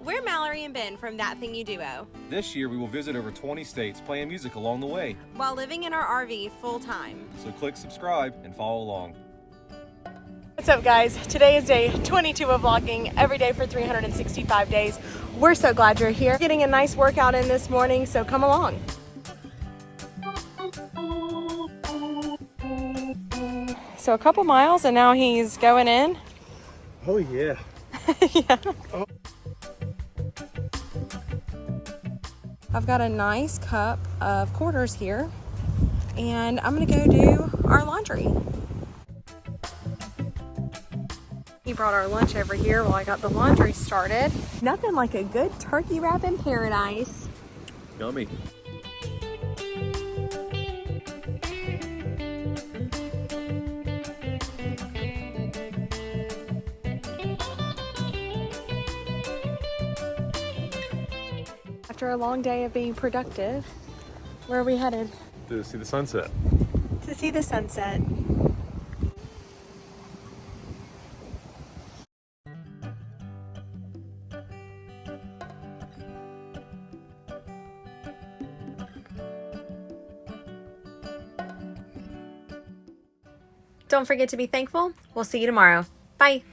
We're Mallory and Ben from That Thing You Duo, This year we will visit over 20 states playing music along the way. while living in our RV full time. So click subscribe and follow along. What's up, guys? Today is day 22 of vlogging every day for 365 days. We're so glad you're here. Getting a nice workout in this morning, so come along. So a couple miles and now he's going in. Oh yeah. Yeah. Oh. I've got a nice cup of quarters here and I'm gonna go do our laundry. He brought our lunch over here while I got the laundry started. Nothing like a good turkey wrap in paradise. Yummy. After a long day of being productive, where are we headed? To see the sunset. To see the sunset. Don't forget to be thankful. We'll see you tomorrow. Bye.